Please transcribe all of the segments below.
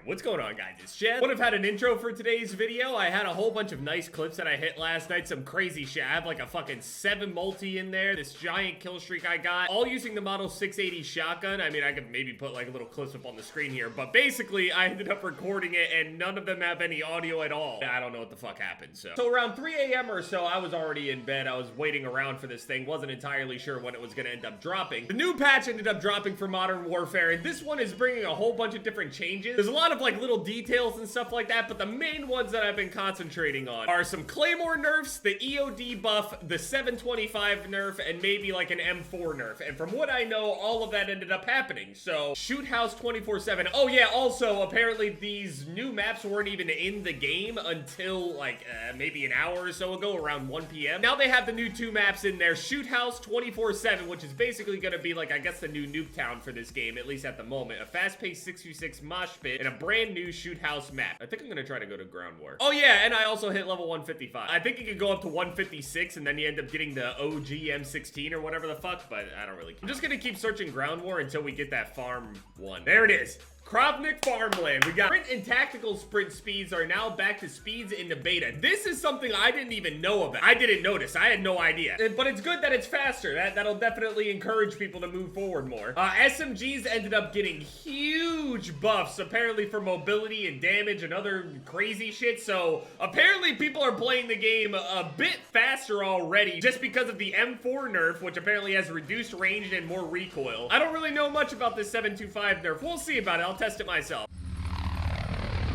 What's going on, guys? It's Jev. Would have had an intro for today's video. I had a whole bunch of nice clips that I hit last night. Some crazy shit. I have like a fucking 7 multi in there. This giant kill streak I got. All using the Model 680 shotgun. I mean, I could maybe put like a little clip up on the screen here. But basically, I ended up recording it and none of them have any audio at all. I don't know what the fuck happened. So around 3 a.m. or so, I was already in bed. I was waiting around for this thing. Wasn't entirely sure when it was going to end up dropping. The new patch ended up dropping for Modern Warfare. And this one is bringing a whole bunch of different changes. There's a lot of like little details and stuff like that, but the main ones that I've been concentrating on are some Claymore nerfs, the EOD buff, the 725 nerf, and maybe like an M4 nerf. And from what I know, all of that ended up happening. So Shoot House 24/7. Oh yeah, also apparently these new maps weren't even in the game until like maybe an hour or so ago, around 1 p.m. Now they have the new 2 maps in there, Shoot House 24/7, which is basically gonna be like, I guess, the new Nuketown for this game, at least at the moment. A fast-paced 6v6 mosh pit and a brand new Shoot House map. I think I'm gonna try to go to Ground War. Oh yeah, and I also hit level 155. I think you could go up to 156 and then you end up getting the OG M16 or whatever the fuck, but I don't really care. I'm just gonna keep searching Ground War until we get that farm one. There it is. Krovnik Farmland. We got sprint and tactical sprint speeds are now back to speeds in the beta. This is something I didn't even know about. I didn't notice. I had no idea. But it's good that it's faster. That'll definitely encourage people to move forward more. SMGs ended up getting huge buffs, apparently for mobility and damage and other crazy shit. So apparently people are playing the game a bit faster already just because of the M4 nerf, which apparently has reduced range and more recoil. I don't really know much about this 725 nerf. We'll see about it. I'll test it myself.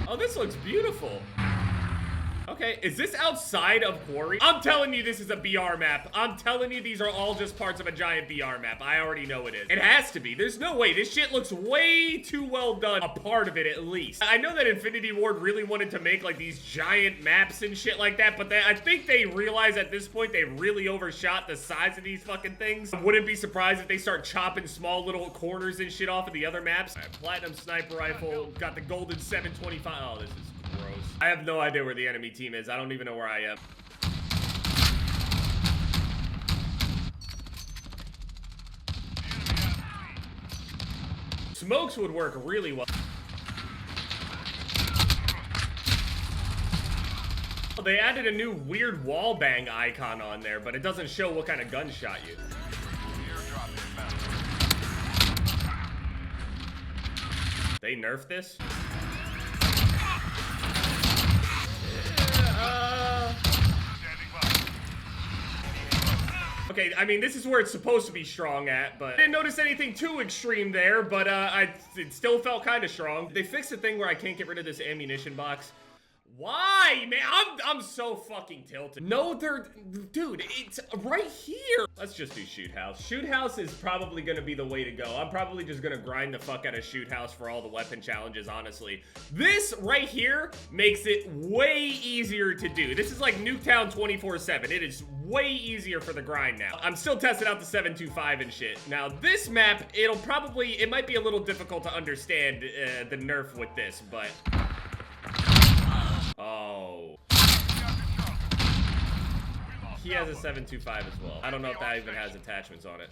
Oh, this looks beautiful. Okay, is this outside of Quarry? I'm telling you this is a BR map. I'm telling you these are all just parts of a giant BR map. I already know it is. It has to be. There's no way. This shit looks way too well done. A part of it, at least. I know that Infinity Ward really wanted to make like these giant maps and shit like that, but I think they realize at this point they really overshot the size of these fucking things. I wouldn't be surprised if they start chopping small little corners and shit off of the other maps. All right, Platinum Sniper Rifle. Got the golden 725. Oh, this is gross. I have no idea where the enemy team is. I don't even know where I am. Smokes would work really well. They added a new weird wall bang icon on there, but it doesn't show what kind of gun shot you. They nerfed this? Okay, I mean, this is where it's supposed to be strong at, but I didn't notice anything too extreme there, but it still felt kind of strong. They fixed the thing where I can't get rid of this ammunition box. Why, man? I'm so fucking tilted. No, dude, it's right here. Let's just do Shoot House. Shoot House is probably gonna be the way to go. I'm probably just gonna grind the fuck out of Shoot House for all the weapon challenges, honestly. This right here makes it way easier to do. This is like Nuketown 24/7. It is way easier for the grind now. I'm still testing out the 725 and shit. Now, this map, it might be a little difficult to understand the nerf with this, but... Oh. He has a 725 as well. I don't know if that even has attachments on it.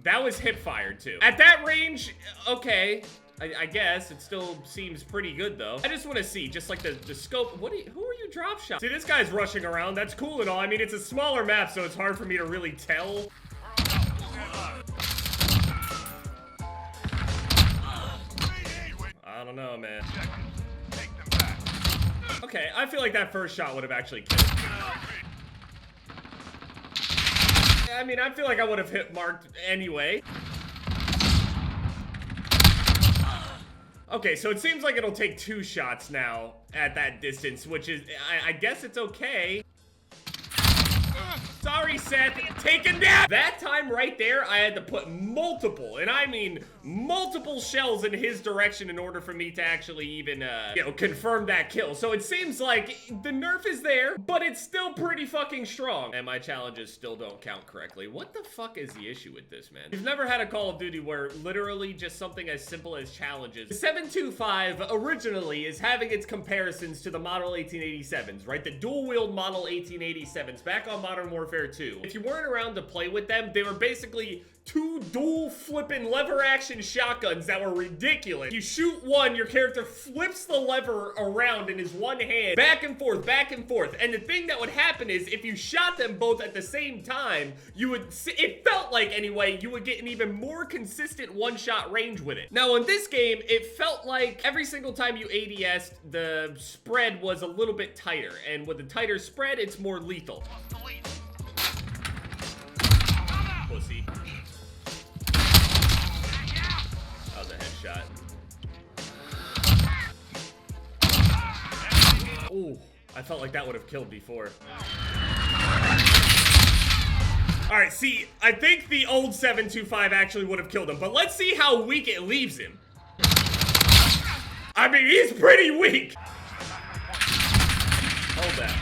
That was hip fired too. At that range, okay. I guess it still seems pretty good though. I just want to see, just like the scope. Who are you drop shot? See, this guy's rushing around. That's cool and all. I mean, it's a smaller map, so it's hard for me to really tell. I don't know, man. Okay, I feel like that first shot would have actually killed. I mean, I feel like I would have hit marked anyway. Okay, so it seems like it'll take 2 shots now at that distance, which is, I guess it's okay. Sorry, Seth. Taken down. That time right there, I had to put multiple, and I mean multiple shells in his direction in order for me to actually even, confirm that kill. So it seems like the nerf is there, but it's still pretty fucking strong. And my challenges still don't count correctly. What the fuck is the issue with this, man? You've never had a Call of Duty where literally just something as simple as challenges. The 725 originally is having its comparisons to the Model 1887s, right? The dual-wield Model 1887s back on Modern Warfare 2. If you weren't around to play with them, they were basically two dual flipping lever action shotguns that were ridiculous. You shoot one, your character flips the lever around in his one hand, back and forth, back and forth. And the thing that would happen is if you shot them both at the same time, you would, it felt like anyway, you would get an even more consistent one-shot range with it. Now in this game, it felt like every single time you ADS'd, the spread was a little bit tighter. And with the tighter spread, it's more lethal. Pussy. That was a headshot. Ooh, I felt like that would have killed before. Alright, see, I think the old 725 actually would have killed him, but let's see how weak it leaves him. I mean, he's pretty weak. Hold that.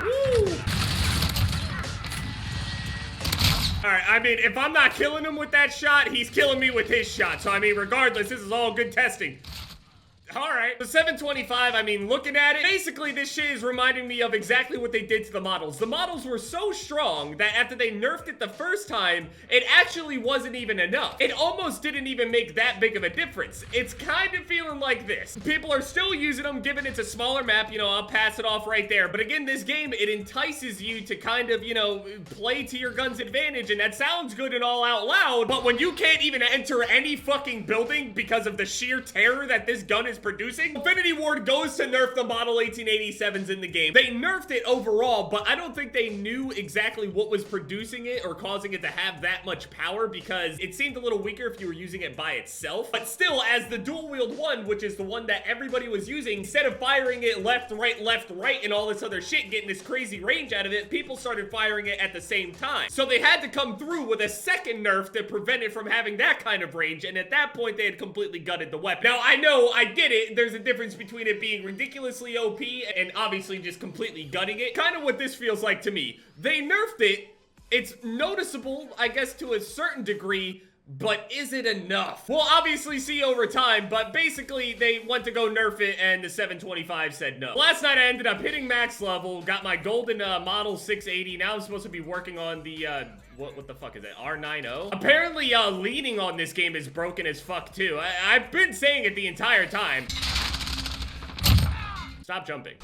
Woo. Alright, I mean, if I'm not killing him with that shot, he's killing me with his shot. So, I mean, regardless, this is all good testing. Alright, the 725, I mean, looking at it, basically this shit is reminding me of exactly what they did to the models. The models were so strong that after they nerfed it the first time, it actually wasn't even enough. It almost didn't even make that big of a difference. It's kind of feeling like this. People are still using them, given it's a smaller map, you know, I'll pass it off right there. But again, this game, it entices you to kind of, you know, play to your gun's advantage, and that sounds good and all out loud, but when you can't even enter any fucking building because of the sheer terror that this gun is producing, Infinity Ward goes to nerf the Model 1887s in the game. They nerfed it overall, but I don't think they knew exactly what was producing it or causing it to have that much power, because it seemed a little weaker if you were using it by itself. But still, as the dual-wield one, which is the one that everybody was using, instead of firing it left, right, and all this other shit, getting this crazy range out of it, people started firing it at the same time. So they had to come through with a second nerf to prevent it from having that kind of range, and at that point, they had completely gutted the weapon. Now, I know, I get it, there's a difference between it being ridiculously OP and obviously just completely gutting it. Kind of what this feels like to me. They nerfed it. It's noticeable, I guess, to a certain degree, but is it enough? We'll obviously see over time, but basically they went to go nerf it and the 725 said no. Last night I ended up hitting max level, got my golden model 680. Now I'm supposed to be working on the what the fuck is it? R90? Apparently leaning on this game is broken as fuck too. I've been saying it the entire time. Stop jumping.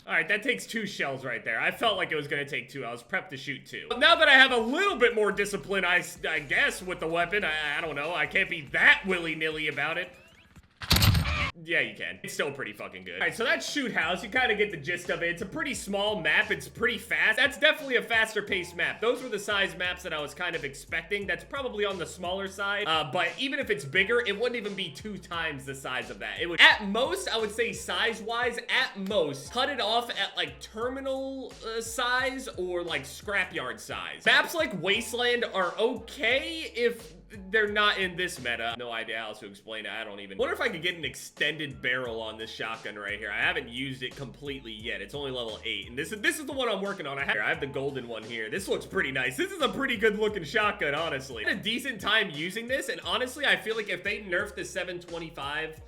Alright, that takes 2 shells right there. I felt like it was gonna take 2. I was prepped to shoot 2. But now that I have a little bit more discipline, I guess, with the weapon, I don't know. I can't be that willy-nilly about it. Yeah, you can. It's still pretty fucking good. Alright, so that's Shoot House. You kind of get the gist of it. It's a pretty small map. It's pretty fast. That's definitely a faster paced map. Those were the size maps that I was kind of expecting. That's probably on the smaller side. But even if it's bigger, it wouldn't even be 2 times the size of that. It would, at most, I would say size-wise, at most, cut it off at like terminal size or like scrapyard size. Maps like Wasteland are okay if they're not in this meta. No idea how else to explain it. I don't even wonder if I could get an extended barrel on this shotgun right here. I haven't used it completely yet. It's only level 8, and this is the one I'm working on. I have the golden one here. This looks pretty nice. This is a pretty good looking shotgun, honestly. I had a decent time using this, and honestly, I feel like if they nerfed the 725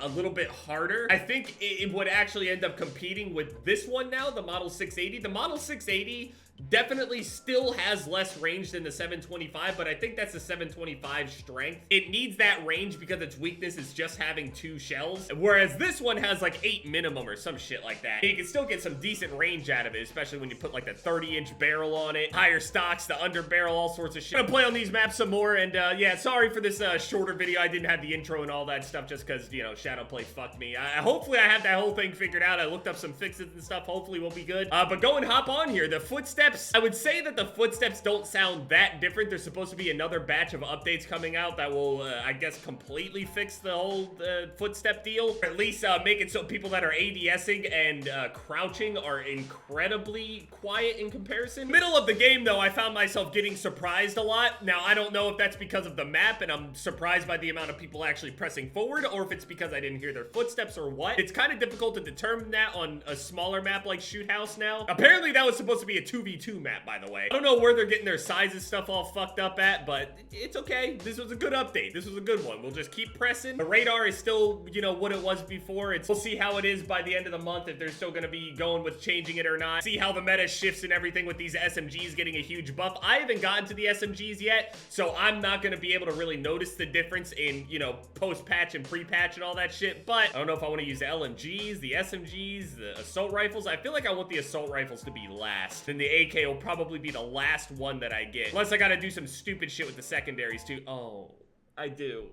a little bit harder, I think it would actually end up competing with this one now, the Model 680. The Model 680 definitely still has less range than the 725, but I think that's the 725 strength. It needs that range because its weakness is just having 2 shells, whereas this one has like 8 minimum or some shit like that. And you can still get some decent range out of it, especially when you put like the 30-inch barrel on it, higher stocks, the under barrel, all sorts of shit. I'm gonna play on these maps some more, and yeah, sorry for this shorter video. I didn't have the intro and all that stuff just because, you know, Shadowplay fucked me. Hopefully I have that whole thing figured out. I looked up some fixes and stuff. Hopefully we'll be good. But go and hop on here. The footsteps, I would say that the footsteps don't sound that different. There's supposed to be another batch of updates coming out that will, I guess, completely fix the whole footstep deal. Or at least make it so people that are ADSing and crouching are incredibly quiet in comparison. Middle of the game, though, I found myself getting surprised a lot. Now, I don't know if that's because of the map and I'm surprised by the amount of people actually pressing forward, or if it's because I didn't hear their footsteps or what. It's kind of difficult to determine that on a smaller map like Shoot House now. Apparently, that was supposed to be a 2v2 2v2 map, by the way. I don't know where they're getting their sizes stuff all fucked up at, but it's okay. This was a good update. This was a good one. We'll just keep pressing. The radar is still, you know, what it was before. We'll see how it is by the end of the month, if they're still gonna be going with changing it or not. See how the meta shifts and everything with these SMGs getting a huge buff. I haven't gotten to the SMGs yet, so I'm not gonna be able to really notice the difference in, you know, post-patch and pre-patch and all that shit, but I don't know if I want to use the LMGs, the SMGs, the assault rifles. I feel like I want the assault rifles to be last. Then the AK will probably be the last one that I get. Unless I gotta do some stupid shit with the secondaries too. Oh, I do.